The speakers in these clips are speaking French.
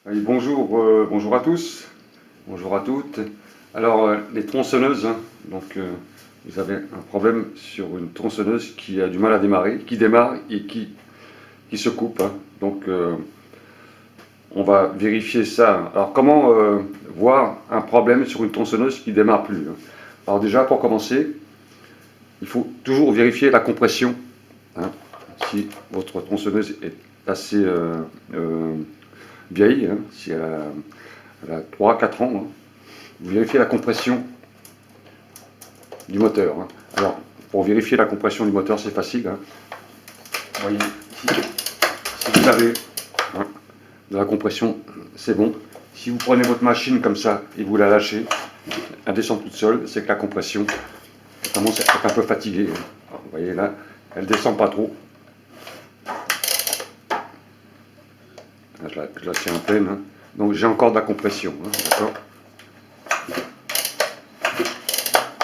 Oui, bonjour, bonjour à tous, bonjour à toutes. Alors, les tronçonneuses, hein, vous avez un problème sur une tronçonneuse qui a du mal à démarrer, qui démarre et qui se coupe, hein. On va vérifier ça. Alors, comment voir un problème sur une tronçonneuse qui démarre plus, hein? Alors déjà, pour commencer, il faut toujours vérifier la compression, hein. Si votre tronçonneuse est assez vieille, hein, si elle a 3-4 ans, hein, vous vérifiez la compression du moteur, hein. Alors, pour vérifier la compression du moteur, c'est facile, hein. Vous voyez, si vous avez, hein, de la compression, c'est bon. Si vous prenez votre machine comme ça et vous la lâchez, elle descend toute seule, c'est que la compression commence à être un peu fatiguée, hein. Alors, vous voyez là, elle descend pas trop. Là, je la tiens en pleine, hein. Donc j'ai encore de la compression, hein, d'accord.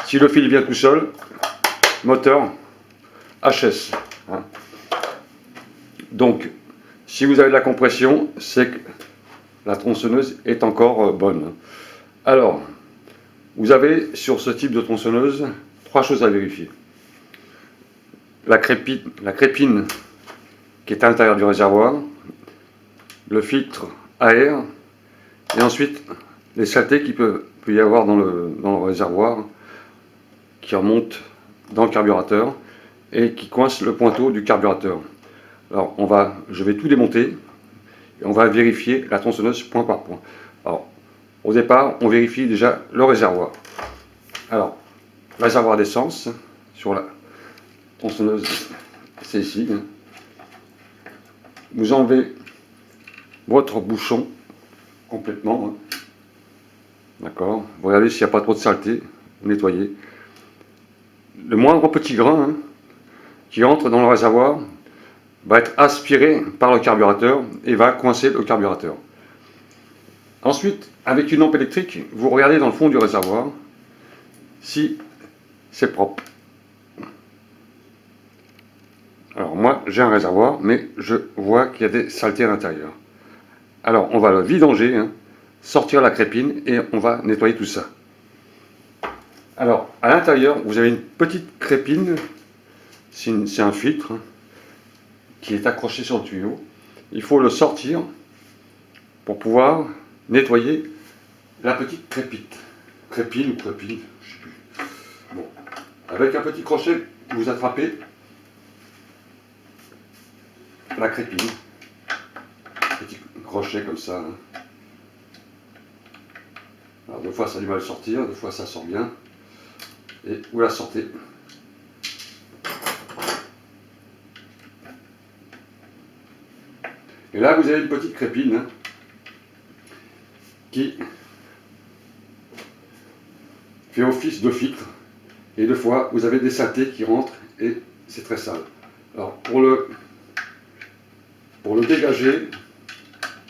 Si le fil vient tout seul, moteur HS, hein. Donc, si vous avez de la compression, c'est que la tronçonneuse est encore bonne. Alors, vous avez sur ce type de tronçonneuse 3 choses à vérifier. La crépine qui est à l'intérieur du réservoir, le filtre à air, et ensuite les saletés qu'il peut y avoir dans le réservoir qui remontent dans le carburateur et qui coincent le pointeau du carburateur. Alors, je vais tout démonter et on va vérifier la tronçonneuse point par point. Alors, au départ, on vérifie déjà le réservoir. Alors, réservoir d'essence sur la tronçonneuse, c'est ici. Vous enlevez votre bouchon complètement, hein. D'accord. Vous regardez s'il n'y a pas trop de saleté, vous nettoyez. Le moindre petit grain, hein, qui entre dans le réservoir va être aspiré par le carburateur et va coincer le carburateur. Ensuite, avec une lampe électrique, vous regardez dans le fond du réservoir si c'est propre. Alors moi, j'ai un réservoir, mais je vois qu'il y a des saletés à l'intérieur. Alors, on va le vidanger, hein, sortir la crépine et on va nettoyer tout ça. Alors, à l'intérieur, vous avez une petite crépine, c'est un filtre, hein, qui est accroché sur le tuyau. Il faut le sortir pour pouvoir nettoyer la petite crépine, je ne sais plus. Bon. Avec un petit crochet, vous attrapez la crépine, petit crochet comme ça, hein. Alors, des fois ça a du mal à sortir, des fois ça sort bien, et vous la sortez. Et là vous avez une petite crépine, hein, qui fait office de filtre, et des fois vous avez des saletés qui rentrent et c'est très sale. Alors pour le dégager,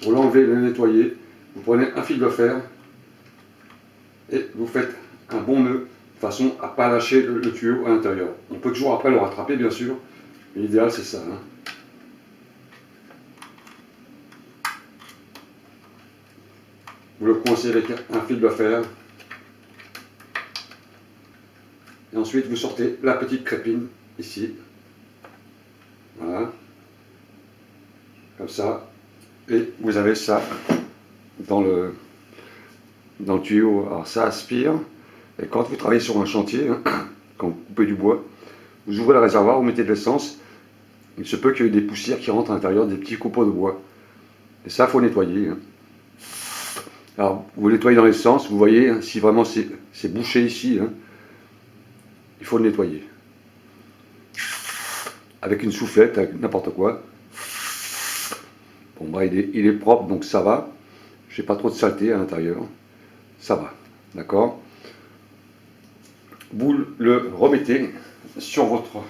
pour l'enlever, le nettoyer, vous prenez un fil de fer et vous faites un bon nœud de façon à ne pas lâcher le tuyau à l'intérieur. On peut toujours après le rattraper bien sûr, mais l'idéal c'est ça, hein. Vous le coincez avec un fil de fer et ensuite vous sortez la petite crépine ici, voilà, comme ça, et vous avez ça dans le tuyau. Alors ça aspire, et quand vous travaillez sur un chantier, hein, quand vous coupez du bois, vous ouvrez le réservoir, vous mettez de l'essence, il se peut qu'il y ait des poussières qui rentrent à l'intérieur des petits copeaux de bois, et ça il faut nettoyer, hein. Alors vous nettoyez dans l'essence, vous voyez, hein, si vraiment c'est bouché ici, hein, il faut le nettoyer avec une soufflette, avec n'importe quoi. Bon, bah, il est propre, donc ça va. J'ai pas trop de saleté à l'intérieur. Ça va, d'accord. Vous le remettez sur votre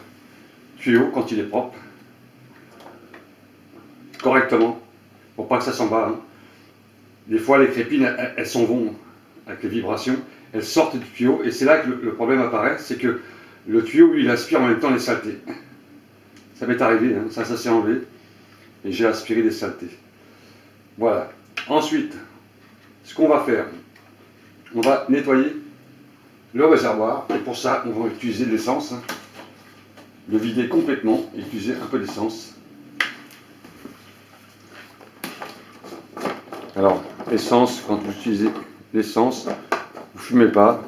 tuyau quand il est propre, correctement, pour pas que ça s'en va, hein. Des fois, les crépines, elles s'en vont avec les vibrations, elles sortent du tuyau, et c'est là que le problème apparaît, c'est que le tuyau, lui, il aspire en même temps les saletés. Ça m'est arrivé, hein, ça s'est enlevé, et j'ai aspiré des saletés. Voilà. Ensuite, ce qu'on va faire, on va nettoyer le réservoir. Et pour ça, on va utiliser de l'essence. Le vider complètement et utiliser un peu d'essence. Alors, essence, quand vous utilisez l'essence, vous ne fumez pas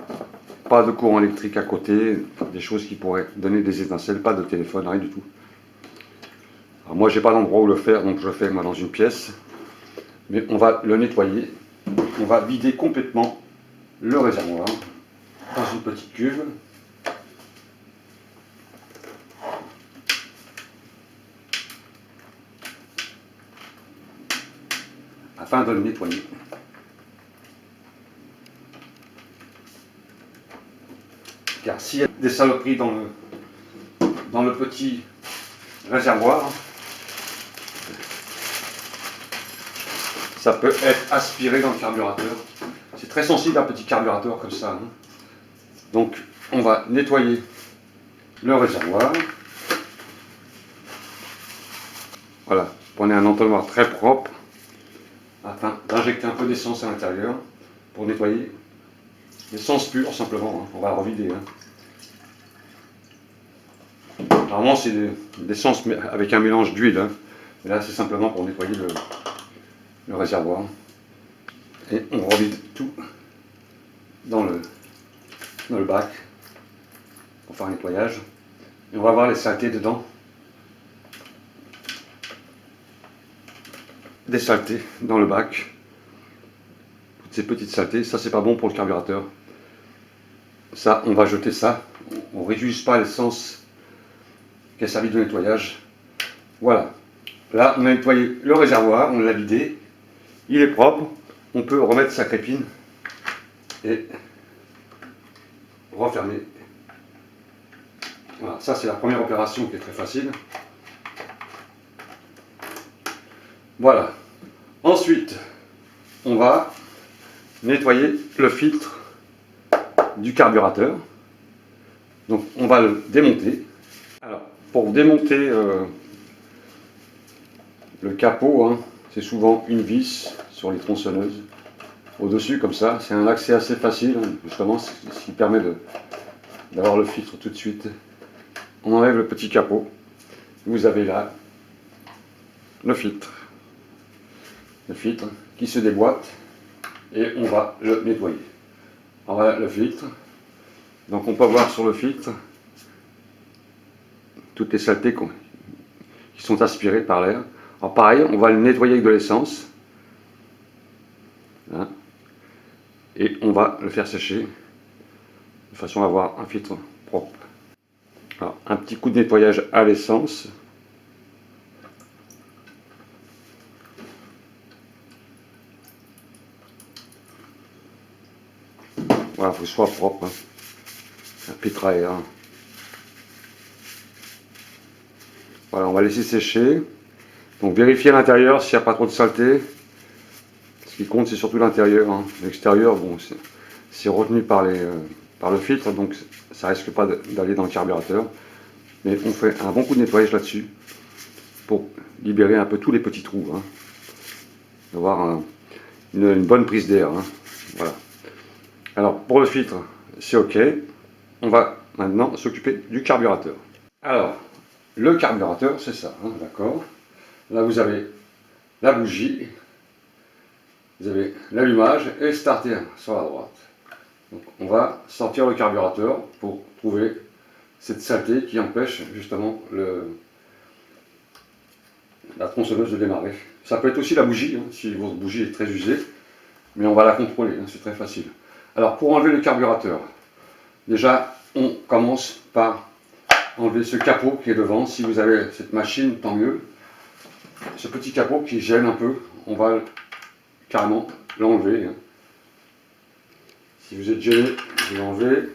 de courant électrique à côté, des choses qui pourraient donner des étincelles, pas de téléphone, rien du tout. Alors moi, j'ai pas d'endroit où le faire, donc je le fais moi dans une pièce. Mais on va le nettoyer, on va vider complètement le réservoir dans une petite cuve. Afin de le nettoyer. Car s'il y a des saloperies dans le petit réservoir, ça peut être aspiré dans le carburateur. C'est très sensible un petit carburateur comme ça. Hein. Donc on va nettoyer le réservoir. Voilà, prenez un entonnoir très propre afin d'injecter un peu d'essence à l'intérieur pour nettoyer. L'essence pure simplement, hein. On va la revider. Hein. Normalement c'est de l'essence avec un mélange d'huile. Hein. Mais là c'est simplement pour nettoyer le réservoir. Et on revide tout dans le bac pour faire un nettoyage. Et on va voir les saletés dedans. Des saletés dans le bac. Toutes ces petites saletés, ça c'est pas bon pour le carburateur. Ça, on va jeter ça. On ne réutilise pas l'essence qui a servi de nettoyage. Voilà. Là, on a nettoyé le réservoir, on l'a vidé. Il est propre. On peut remettre sa crépine et refermer. Voilà, ça c'est la première opération qui est très facile. Voilà. Ensuite, on va nettoyer le filtre du carburateur. Donc on va le démonter. Alors, pour démonter le capot, hein, c'est souvent une vis sur les tronçonneuses. Au-dessus, comme ça, c'est un accès assez facile, hein, justement, ce qui permet d'avoir le filtre tout de suite. On enlève le petit capot. Vous avez là le filtre. Le filtre qui se déboîte et on va le nettoyer. Alors voilà le filtre. Donc on peut voir sur le filtre toutes les saletés qui sont aspirées par l'air. Alors pareil, on va le nettoyer avec de l'essence. Hein, et on va le faire sécher de façon à avoir un filtre propre. Alors, un petit coup de nettoyage à l'essence. Voilà, il faut que ce soit propre. Hein. Un filtre à air. Voilà, on va laisser sécher. Donc vérifier l'intérieur s'il n'y a pas trop de saleté. Ce qui compte, c'est surtout l'intérieur. Hein. L'extérieur, bon, c'est retenu par le filtre, donc ça risque pas d'aller dans le carburateur. Mais on fait un bon coup de nettoyage là-dessus pour libérer un peu tous les petits trous. Hein. Avoir une bonne prise d'air. Hein. Voilà. Alors pour le filtre, c'est OK. On va maintenant s'occuper du carburateur. Alors, le carburateur, c'est ça, hein, d'accord. Là, vous avez la bougie, vous avez l'allumage et le starter sur la droite. Donc, on va sortir le carburateur pour trouver cette saleté qui empêche justement la tronçonneuse de démarrer. Ça peut être aussi la bougie, hein, si votre bougie est très usée, mais on va la contrôler, hein, c'est très facile. Alors, pour enlever le carburateur, déjà, on commence par enlever ce capot qui est devant. Si vous avez cette machine, tant mieux. Ce petit capot qui gêne un peu, on va carrément l'enlever. Hein. Si vous êtes gêné, vous l'enlevez.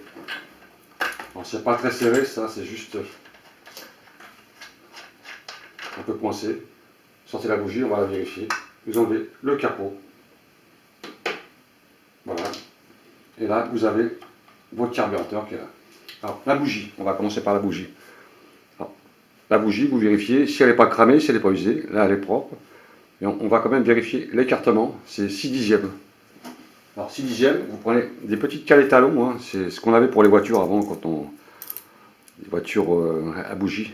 Alors c'est pas très serré, ça c'est juste un peu coincé. Sortez la bougie, on va la vérifier. Vous enlevez le capot. Voilà. Et là, vous avez votre carburateur qui est là. Alors, la bougie, on va commencer par la bougie. Alors, la bougie, vous vérifiez si elle n'est pas cramée, si elle n'est pas usée. Là, elle est propre. mais on va quand même vérifier l'écartement, c'est 6 dixièmes. Alors 6 dixièmes, vous prenez des petites cales étalons, hein, c'est ce qu'on avait pour les voitures avant, les voitures à bougie.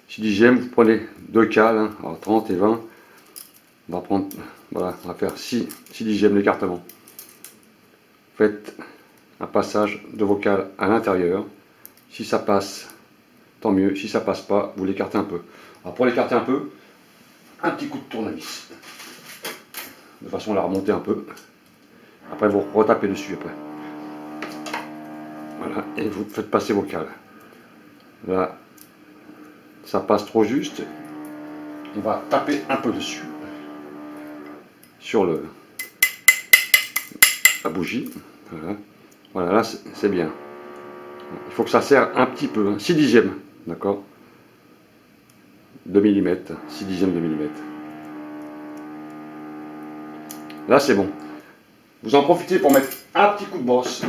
6 dixièmes, vous prenez 2 cales, hein, alors 30 et 20. On va prendre, voilà, on va faire 6 dixièmes d'écartement. Faites un passage de vos cales à l'intérieur. Si ça passe, tant mieux. Si ça passe pas, vous l'écartez un peu. Alors pour l'écarter un peu, un petit coup de tournevis, de façon à la remonter un peu. Après vous retapez dessus après. Voilà, et vous faites passer vos cales. Là, ça passe trop juste. On va taper un peu dessus sur la bougie. Voilà, voilà, là c'est bien. Il faut que ça serre un petit peu, hein, 6 dixièmes, d'accord, de millimètre, 6 dixièmes de millimètre. Là c'est bon. Vous en profitez pour mettre un petit coup de brosse.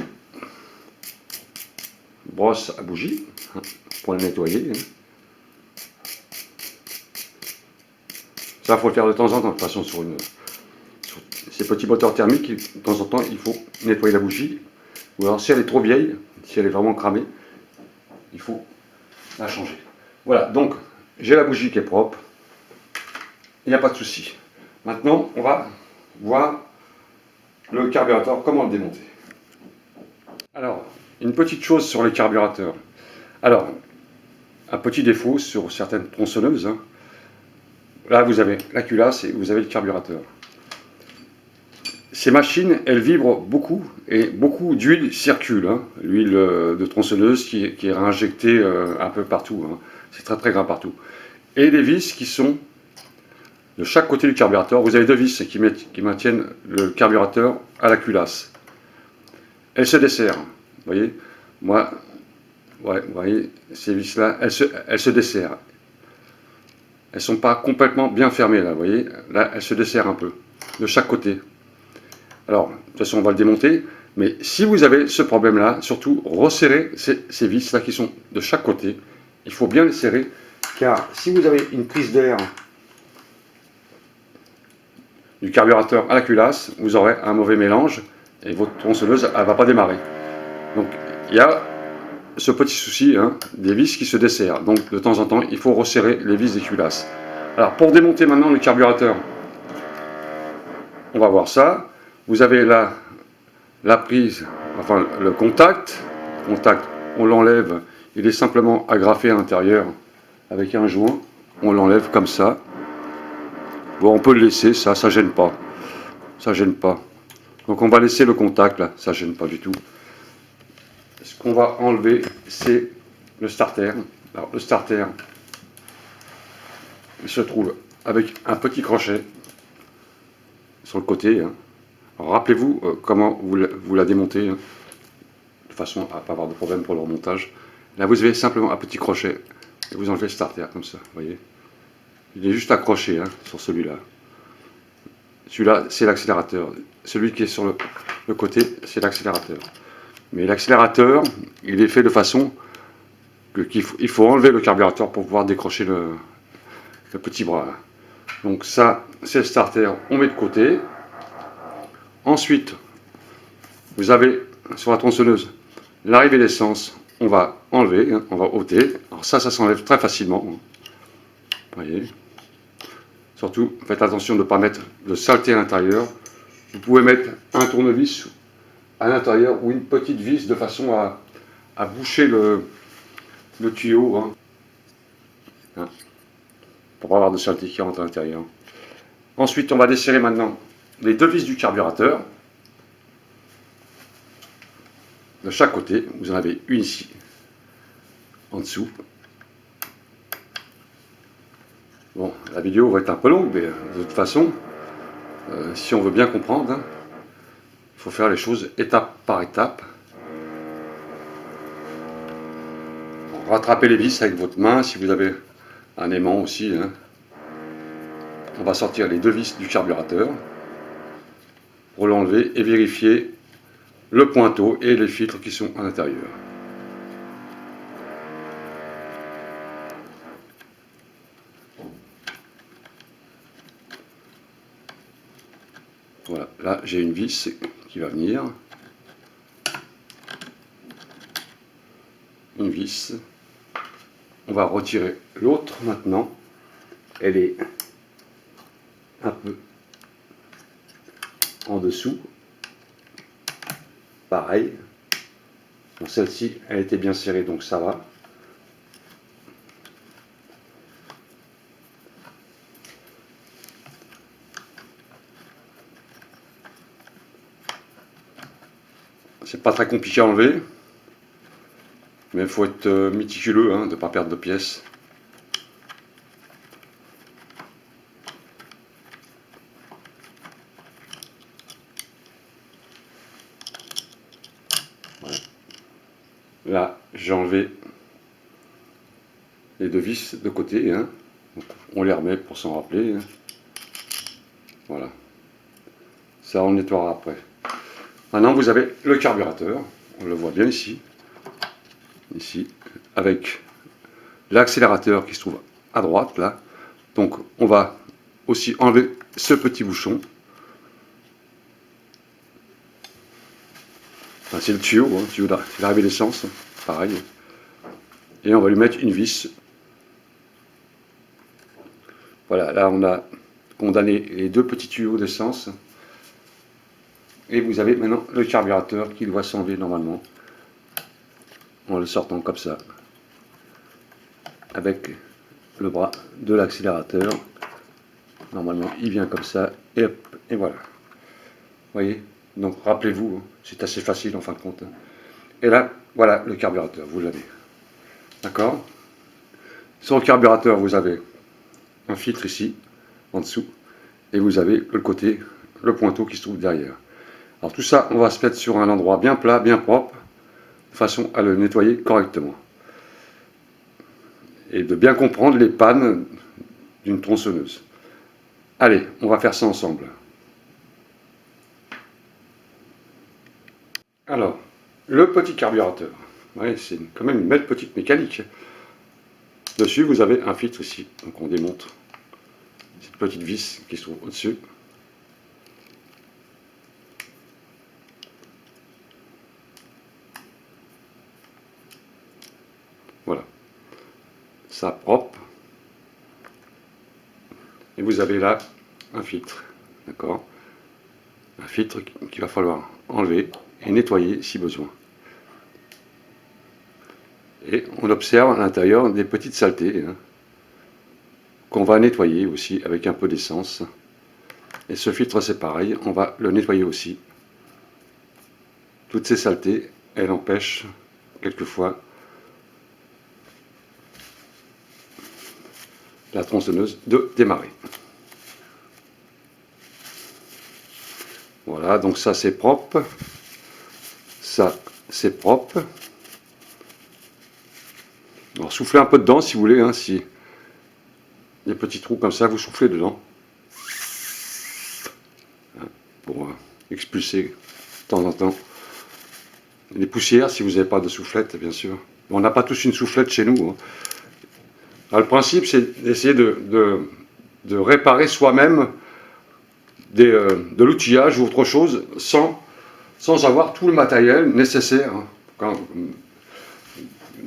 Brosse à bougie, hein, pour le nettoyer. Hein. Ça, il faut le faire de temps en temps, de toute façon, sur ces petits moteurs thermiques, de temps en temps, il faut nettoyer la bougie. Ou alors, si elle est trop vieille, si elle est vraiment cramée, il faut la changer. Voilà, donc, j'ai la bougie qui est propre. Il n'y a pas de souci. Maintenant, on va voir le carburateur, comment le démonter. Alors, une petite chose sur les carburateurs. Alors, un petit défaut sur certaines tronçonneuses. Hein. Là, vous avez la culasse et vous avez le carburateur. Ces machines, elles vibrent beaucoup et beaucoup d'huile circule. Hein. L'huile de tronçonneuse qui est réinjectée un peu partout. Hein. C'est très très grand partout. Et des vis qui sont de chaque côté du carburateur. Vous avez deux vis qui maintiennent le carburateur à la culasse. Elles se desserrent. Vous voyez, moi, ouais, vous voyez, ces vis-là, elles se desserrent. Elles ne sont pas complètement bien fermées là, vous voyez. Là, elles se desserrent un peu, de chaque côté. Alors, de toute façon, on va le démonter. Mais si vous avez ce problème-là, surtout, resserrez ces vis-là qui sont de chaque côté. Il faut bien les serrer, car si vous avez une prise d'air du carburateur à la culasse, vous aurez un mauvais mélange et votre tronçonneuse, elle ne va pas démarrer. Donc, il y a ce petit souci, hein, des vis qui se desserrent. Donc, de temps en temps, il faut resserrer les vis des culasses. Alors, pour démonter maintenant le carburateur, on va voir ça. Vous avez là la prise, enfin le contact. Le contact, on l'enlève. Il est simplement agrafé à l'intérieur avec un joint. On l'enlève comme ça. Bon, on peut le laisser, ça gêne pas. Ça gêne pas. Donc, on va laisser le contact là, ça gêne pas du tout. Ce qu'on va enlever, c'est le starter. Alors, le starter, il se trouve avec un petit crochet sur le côté. Hein. Rappelez-vous comment vous la démontez, hein, de façon à ne pas avoir de problème pour le remontage. Là, vous avez simplement un petit crochet et vous enlevez le starter comme ça, vous voyez. Il est juste accroché, hein, sur celui-là. Celui-là, c'est l'accélérateur. Celui qui est sur le côté, c'est l'accélérateur. Mais l'accélérateur, il est fait de façon qu'il faut enlever le carburateur pour pouvoir décrocher le petit bras. Donc ça, c'est le starter, on met de côté. Ensuite, vous avez sur la tronçonneuse l'arrivée d'essence, on va enlever, hein, on va ôter. Alors ça s'enlève très facilement. Vous voyez. Surtout, faites attention de ne pas mettre de saleté à l'intérieur. Vous pouvez mettre un tournevis à l'intérieur ou une petite vis de façon à boucher le tuyau, hein, pour pas avoir de saleté qui rentre à l'intérieur. Ensuite, on va desserrer maintenant les deux vis du carburateur. De chaque côté, vous en avez une ici, en dessous. Bon, la vidéo va être un peu longue, mais de toute façon, si on veut bien comprendre, hein, il faut faire les choses étape par étape. Rattrapez les vis avec votre main, si vous avez un aimant aussi. Hein. On va sortir les deux vis du carburateur pour l'enlever et vérifier le pointeau et les filtres qui sont à l'intérieur. là j'ai une vis qui va venir. Une vis. On va retirer l'autre maintenant. Elle est un peu en dessous. Pareil. Bon, celle-ci, elle était bien serrée, donc ça va. C'est pas très compliqué à enlever. Mais il faut être méticuleux, hein, de ne pas perdre de pièces. Voilà. Là, j'ai enlevé les deux vis de côté. Hein. Donc, on les remet pour s'en rappeler. Hein. Voilà. Ça, on nettoiera après. Maintenant, vous avez le carburateur. On le voit bien ici. Ici. Avec l'accélérateur qui se trouve à droite, là. Donc, on va aussi enlever ce petit bouchon. Enfin, c'est le tuyau, hein, tuyau d'arrivée d'essence, pareil. Et on va lui mettre une vis. Voilà, là on a condamné les deux petits tuyaux d'essence. Et vous avez maintenant le carburateur qui doit s'enlever normalement. En le sortant comme ça. Avec le bras de l'accélérateur. Normalement il vient comme ça. Et hop, et voilà. Vous voyez? Donc rappelez-vous, c'est assez facile en fin de compte. Et là, voilà le carburateur, vous l'avez. D'accord? Sur le carburateur, vous avez un filtre ici, en dessous, et vous avez le côté, le pointeau qui se trouve derrière. Alors tout ça, on va se mettre sur un endroit bien plat, bien propre, de façon à le nettoyer correctement. Et de bien comprendre les pannes d'une tronçonneuse. Allez, on va faire ça ensemble. Alors, le petit carburateur. Ouais, c'est quand même une belle petite mécanique. Dessus, vous avez un filtre ici, donc on démonte cette petite vis qui se trouve au-dessus. Voilà, ça propre. Et vous avez là un filtre, d'accord? Un filtre qu'il va falloir enlever et nettoyer si besoin. Et on observe à l'intérieur des petites saletés, hein, qu'on va nettoyer aussi avec un peu d'essence. Et ce filtre, c'est pareil, on va le nettoyer aussi. Toutes ces saletés, elles empêchent quelquefois la tronçonneuse de démarrer. Voilà, donc ça c'est propre. Ça c'est propre. Alors soufflez un peu dedans si vous voulez, hein, si des petits trous comme ça, vous soufflez dedans. Pour expulser de temps en temps les poussières, si vous n'avez pas de soufflette, bien sûr. On n'a pas tous une soufflette chez nous. Hein. Alors, le principe, c'est d'essayer de réparer soi-même de l'outillage ou autre chose sans avoir tout le matériel nécessaire hein,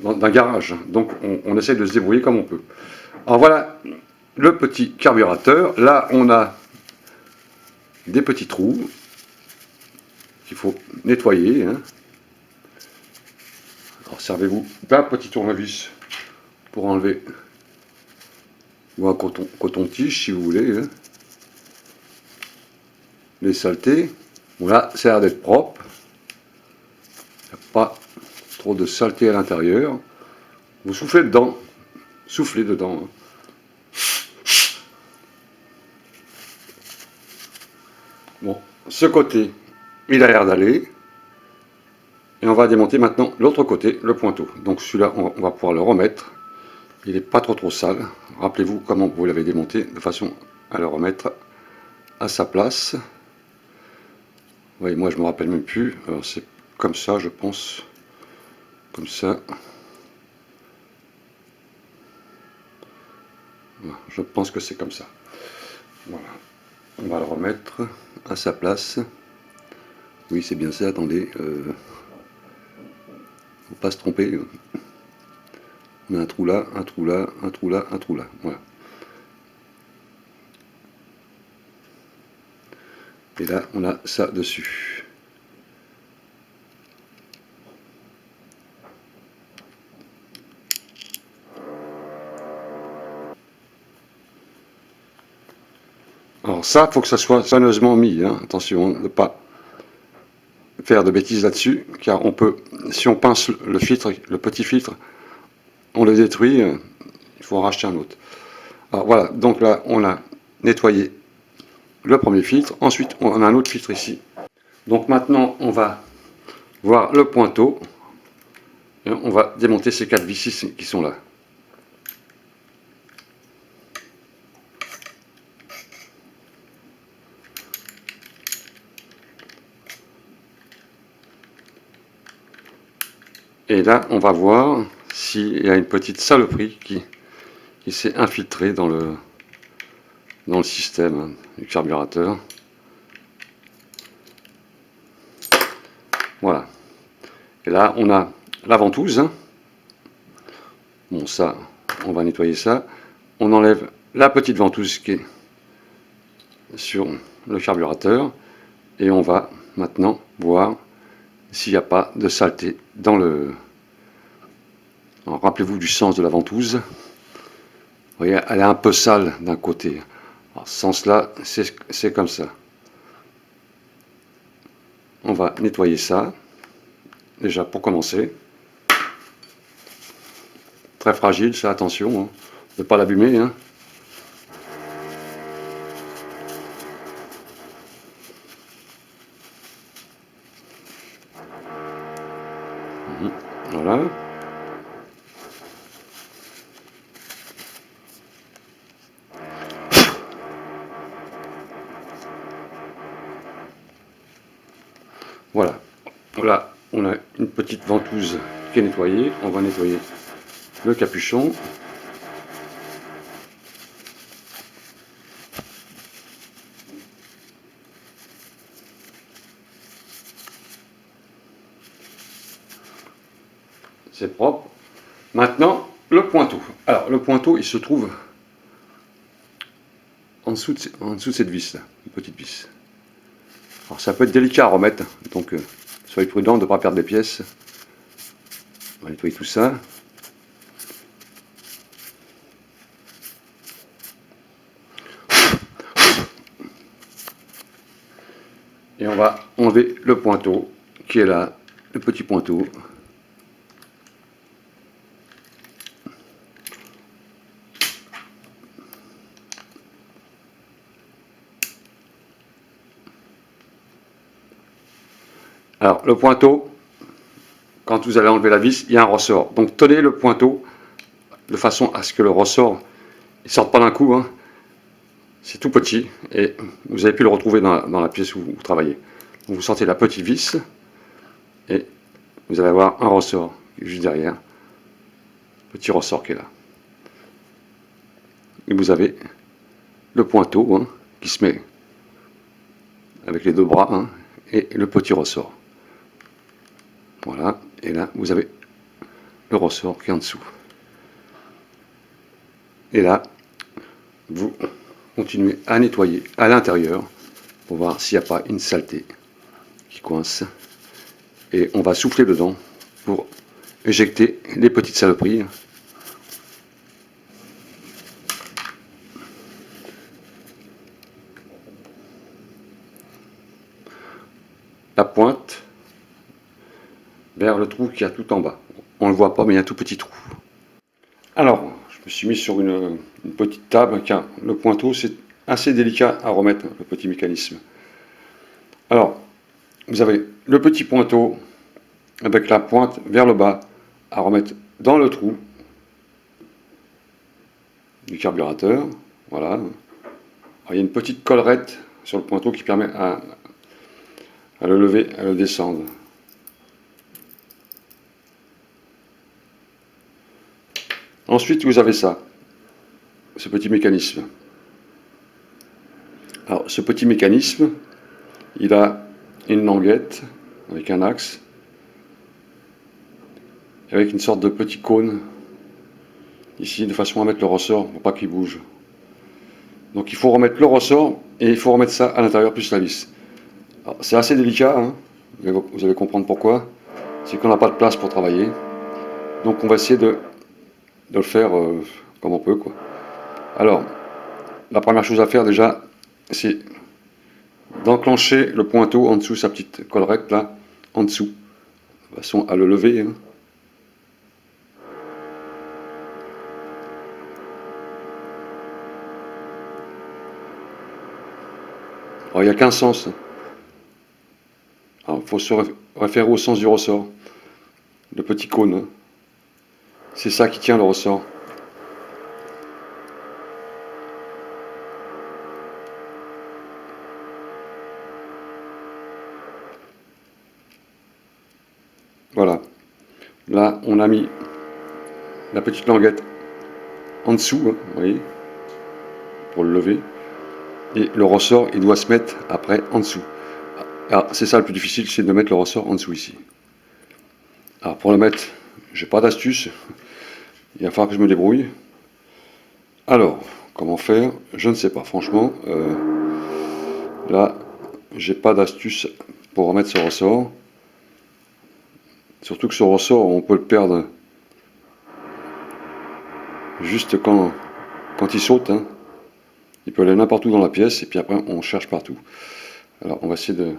d'un garage. Donc, on essaie de se débrouiller comme on peut. Alors voilà le petit carburateur. Là, on a des petits trous qu'il faut nettoyer. Hein. Alors servez-vous d'un petit tournevis pour enlever, ou un coton-tige si vous voulez, hein. Les saletés. Bon là, ça a l'air d'être propre. Il n'y a pas trop de saleté à l'intérieur. Vous soufflez dedans. Soufflez dedans. Hein. Bon, ce côté, il a l'air d'aller. Et on va démonter maintenant l'autre côté, le pointeau. Donc celui-là, on va pouvoir le remettre. Il n'est pas trop sale. Rappelez-vous comment vous l'avez démonté de façon à le remettre à sa place. Oui, moi je me rappelle même plus. Alors c'est comme ça, je pense. Comme ça. Voilà, je pense que c'est comme ça. Voilà. On va le remettre à sa place. Oui, c'est bien ça, attendez. Faut pas se tromper. On a un trou là, un trou là, un trou là, un trou là. Voilà. Et là, on a ça dessus. Alors ça, il faut que ça soit soigneusement mis. Hein. Attention, ne pas faire de bêtises là-dessus, car on peut, si on pince le filtre, le petit filtre, on le détruit, il faut en racheter un autre. Alors voilà, donc là, on a nettoyé le premier filtre. Ensuite, on a un autre filtre ici. Donc maintenant, on va voir le pointeau. Et on va démonter ces 4 vis qui sont là. Et là, on va voir s'il y a une petite saloperie qui s'est infiltrée dans le système du carburateur. Voilà. Et là, on a la ventouse. Bon, ça, on va nettoyer ça. On enlève la petite ventouse qui est sur le carburateur. Et on va maintenant voir s'il n'y a pas de saleté dans le... Rappelez-vous du sens de la ventouse. Vous voyez, elle est un peu sale d'un côté. Alors, ce sens-là, c'est comme ça. On va nettoyer ça. Déjà pour commencer. Très fragile, ça, attention. Hein, de ne pas l'abîmer. Hein. Voilà. Voilà. Voilà, on a une petite ventouse qui est nettoyée. On va nettoyer le capuchon. C'est propre. Maintenant, le pointeau. Alors, le pointeau, il se trouve en dessous de cette vis, là, une petite vis. Alors, ça peut être délicat à remettre, donc soyez prudent de ne pas perdre des pièces. On va nettoyer tout ça. Et on va enlever le pointeau qui est là, le petit pointeau. Alors, le pointeau, quand vous allez enlever la vis, il y a un ressort. Donc, tenez le pointeau de façon à ce que le ressort ne sorte pas d'un coup. Hein. C'est tout petit et vous avez pu le retrouver dans la pièce où vous travaillez. Donc, vous sortez la petite vis et vous allez avoir un ressort juste derrière. Petit ressort qui est là. Et vous avez le pointeau hein, qui se met avec les deux bras hein, et le petit ressort. Voilà, et là vous avez le ressort qui est en dessous. Et là, vous continuez à nettoyer à l'intérieur pour voir s'il n'y a pas une saleté qui coince. Et on va souffler dedans pour éjecter les petites saloperies. La pointe vers le trou qu'il y a tout en bas. On ne le voit pas, mais il y a un tout petit trou. Alors, je me suis mis sur une petite table, car le pointeau, c'est assez délicat à remettre, le petit mécanisme. Alors, vous avez le petit pointeau avec la pointe vers le bas à remettre dans le trou du carburateur. Voilà. Alors, il y a une petite collerette sur le pointeau qui permet à le lever, à le descendre. Ensuite, vous avez ça, ce petit mécanisme. Alors, Alors, ce petit mécanisme, il a une languette avec un axe, avec une sorte de petit cône ici, de façon à mettre le ressort pour pas qu'il bouge. Donc il faut remettre le ressort et il faut remettre ça à l'intérieur plus la vis. C'est assez délicat, hein, vous allez comprendre pourquoi. C'est qu'on n'a pas de place pour travailler. Donc on va essayer de le faire comme on peut, quoi. Alors, la première chose à faire déjà, c'est d'enclencher le pointeau en dessous, sa petite collerette là, en dessous, de façon à le lever, hein. Alors, il n'y a qu'un sens. Il faut se référer au sens du ressort. Le petit cône, hein. C'est ça qui tient le ressort. Voilà. Là, on a mis la petite languette en dessous, hein, vous voyez, pour le lever. Et le ressort, il doit se mettre après en dessous. Alors, c'est ça le plus difficile, c'est de mettre le ressort en dessous ici. Alors, pour le mettre, j'ai pas d'astuce. Il va falloir que je me débrouille. Alors, comment faire? Je ne sais pas, franchement. Là, j'ai pas d'astuce pour remettre ce ressort. Surtout que ce ressort, on peut le perdre juste quand il saute, hein. Il peut aller n'importe où dans la pièce, et puis après, on cherche partout. Alors, on va essayer de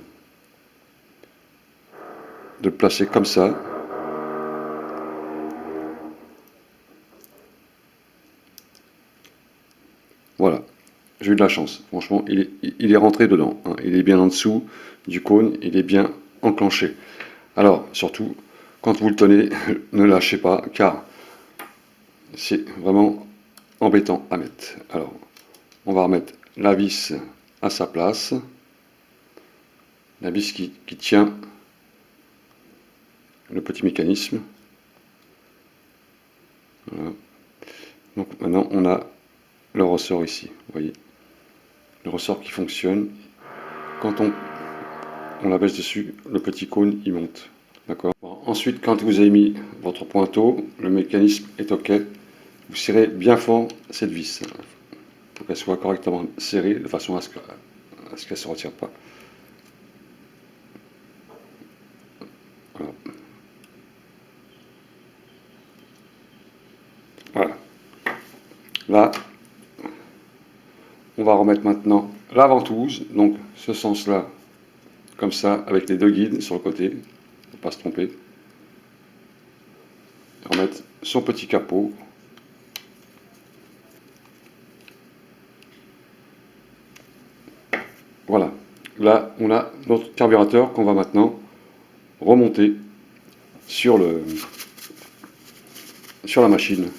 le placer comme ça. Voilà. J'ai eu de la chance. Franchement, il est rentré dedans, hein. Il est bien en dessous du cône, il est bien enclenché. Alors, surtout, quand vous le tenez, ne lâchez pas, car c'est vraiment embêtant à mettre. Alors, on va remettre la vis à sa place. La vis qui tient le petit mécanisme. Voilà. Donc maintenant, on a le ressort ici, vous voyez. Le ressort qui fonctionne. Quand on la baisse dessus, le petit cône, il monte. D'accord. Bon, ensuite, quand vous avez mis votre pointeau, le mécanisme est OK. Vous serrez bien fort cette vis. Il faut qu'elle soit correctement serrée de façon à ce qu'elle ne se retire pas. Voilà. Voilà. Là, on va remettre maintenant la ventouse, donc ce sens-là, comme ça, avec les deux guides sur le côté, pour ne pas se tromper. Remettre son petit capot. Voilà. Là, on a notre carburateur qu'on va maintenant remonter sur la machine.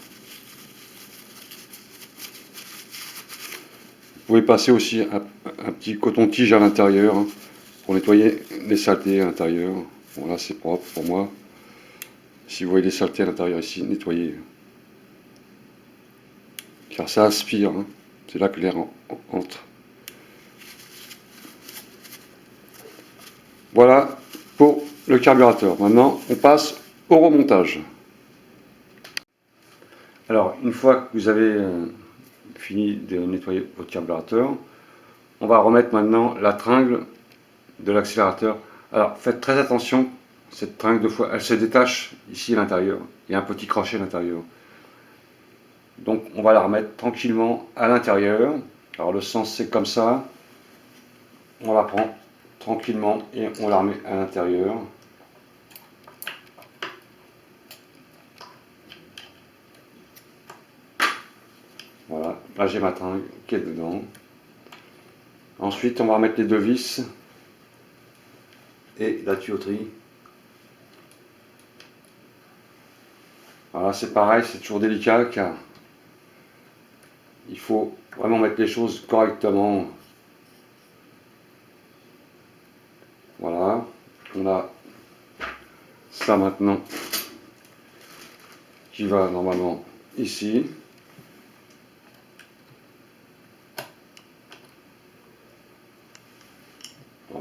Vous pouvez passer aussi un petit coton-tige à l'intérieur, hein, pour nettoyer les saletés à l'intérieur. Bon, là, c'est propre pour moi. Si vous voyez les saletés à l'intérieur ici, nettoyez. Car ça aspire, hein. C'est là que l'air entre. Voilà pour le carburateur. Maintenant, on passe au remontage. Alors, une fois que vous avez fini de nettoyer votre carburateur, on va remettre maintenant la tringle de l'accélérateur. Alors, faites très attention, cette tringle, de fois, elle se détache ici à l'intérieur. Il y a un petit crochet à l'intérieur. Donc, on va la remettre tranquillement à l'intérieur. Alors, le sens, c'est comme ça. On la prend tranquillement et on la remet à l'intérieur. Voilà, là j'ai ma tringle qui est dedans. Ensuite, on va remettre les deux vis et la tuyauterie. Voilà, c'est pareil, c'est toujours délicat car il faut vraiment mettre les choses correctement. Voilà, on a ça maintenant qui va normalement ici.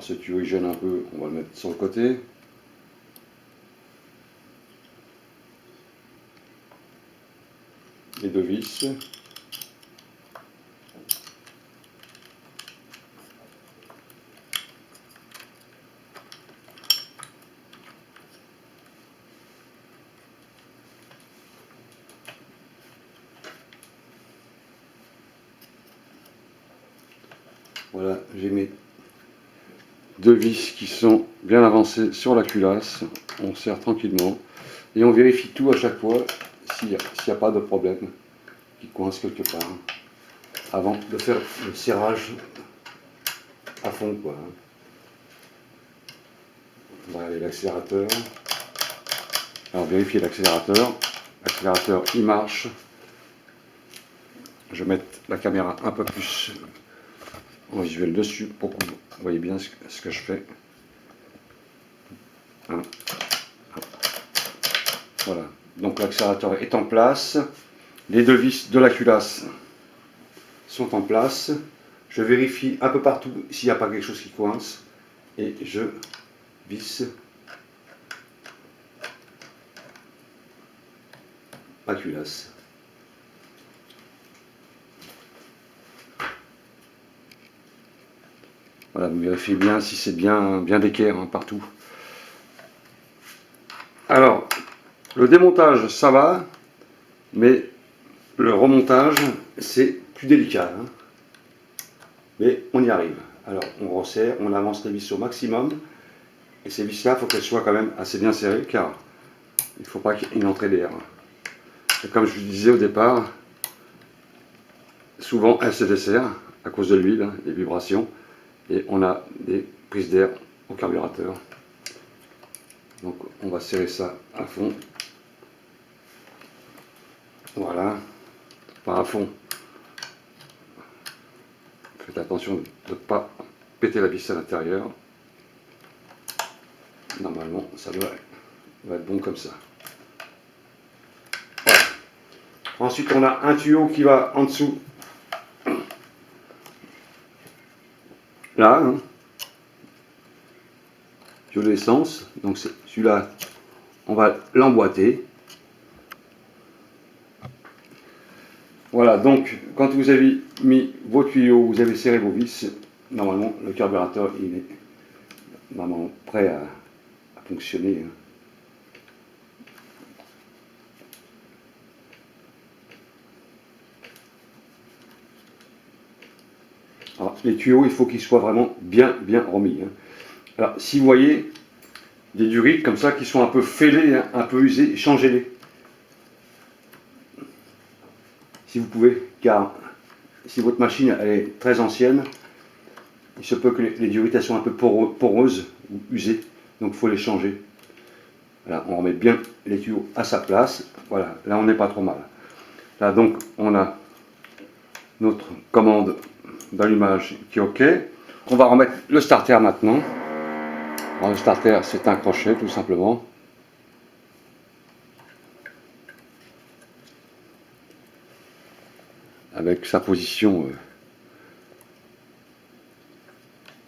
ce tuyau il gêne un peu, on va le mettre sur le côté. Les deux vis. Voilà, j'ai mes deux vis qui sont bien avancées sur la culasse. On serre tranquillement et on vérifie tout à chaque fois s'il n'y a pas de problème qui coince quelque part avant de faire le serrage à fond, quoi. On va aller l'accélérateur. Alors vérifier l'accélérateur. L'accélérateur il marche. Je vais mettre la caméra un peu plus en visuel dessus pour que vous voyez bien ce que je fais. Voilà, donc l'accélérateur est en place. Les deux vis de la culasse sont en place. Je vérifie un peu partout s'il n'y a pas quelque chose qui coince. Et je visse la culasse. Voilà, vous vérifiez bien si c'est bien d'équerre hein, partout. Alors, le démontage, ça va, mais le remontage, c'est plus délicat. Hein. Mais on y arrive. Alors, on resserre, on avance les vis au maximum. Et ces vis-là, il faut qu'elles soient quand même assez bien serrées, car il ne faut pas qu'il y ait une entrée d'air. Et comme je vous disais au départ, souvent elles se desserrent à cause de l'huile, hein, des vibrations. Et on a des prises d'air au carburateur. Donc on va serrer ça à fond. Voilà. Pas à fond. Faites attention de ne pas péter la vis à l'intérieur. Normalement, ça va être bon comme ça. Voilà. Ensuite, on a un tuyau qui va en dessous. Là, hein. Tuyau d'essence. Donc celui-là, on va l'emboîter. Voilà, donc quand vous avez mis vos tuyaux, vous avez serré vos vis, normalement le carburateur il est normalement prêt à fonctionner. Alors, les tuyaux, il faut qu'ils soient vraiment bien remis. Hein. Alors, si vous voyez des durites comme ça qui sont un peu fêlés, hein, un peu usés, changez-les. Si vous pouvez, car si votre machine elle est très ancienne, il se peut que les durites elles sont un peu poreuses ou usées, donc il faut les changer. Voilà, on remet bien les tuyaux à sa place. Voilà, là on n'est pas trop mal. Là donc on a notre commande d'allumage qui est OK. On va remettre le starter maintenant. Alors, le starter c'est un crochet tout simplement. Avec sa position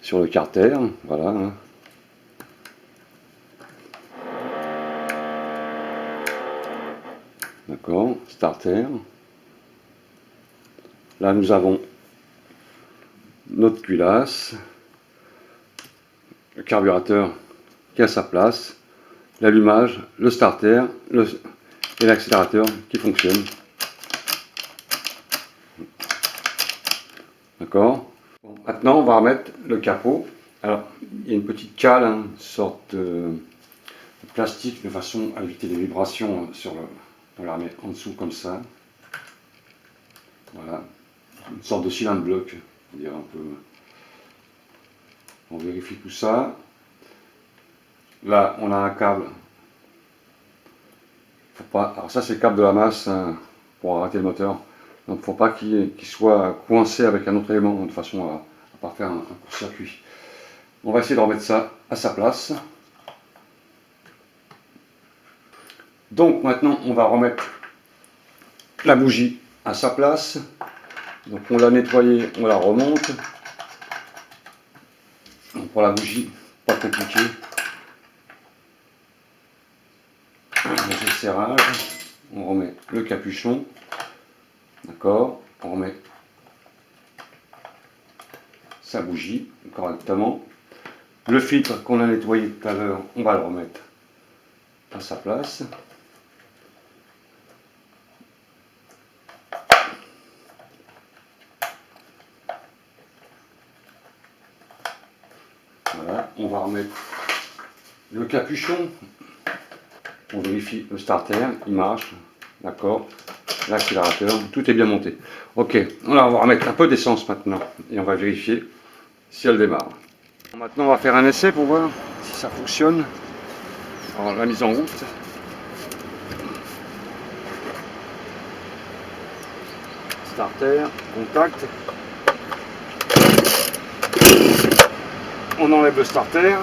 sur le carter, voilà. Hein. D'accord, starter. Là nous avons notre culasse, le carburateur qui a sa place, l'allumage, le starter et l'accélérateur qui fonctionne. D'accord. Bon, maintenant on va remettre le capot. Alors il y a une petite cale, hein, une sorte de plastique de façon à éviter les vibrations sur le. On la remet en dessous comme ça. Voilà. Une sorte de cylindre bloc, on dirait un peu. On vérifie tout ça. Là, on a un câble. Faut pas. Alors ça, c'est le câble de la masse hein, pour arrêter le moteur. Donc, il ne faut pas qu'il soit coincé avec un autre élément de façon à ne pas faire un court-circuit. On va essayer de remettre ça à sa place. Donc maintenant, on va remettre la bougie à sa place. Donc on l'a nettoyée, on la remonte. Pour la bougie, pas compliqué. Le serrage, on remet le capuchon, d'accord, on remet sa bougie correctement. Le filtre qu'on a nettoyé tout à l'heure, on va le remettre à sa place. Voilà, on va remettre le capuchon. On vérifie le starter, il marche, d'accord. L'accélérateur, tout est bien monté. Ok, on va remettre un peu d'essence maintenant et on va vérifier si elle démarre. Maintenant, on va faire un essai pour voir si ça fonctionne. Alors, la mise en route. Starter, contact. On enlève le starter.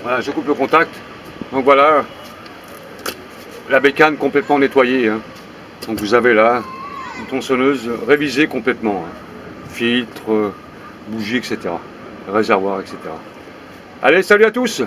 Voilà, je coupe le contact. Donc voilà, la bécane complètement nettoyée. Hein. Donc vous avez là une tronçonneuse révisée complètement. Hein. Filtre, bougie, etc. Réservoir, etc. Allez, salut à tous!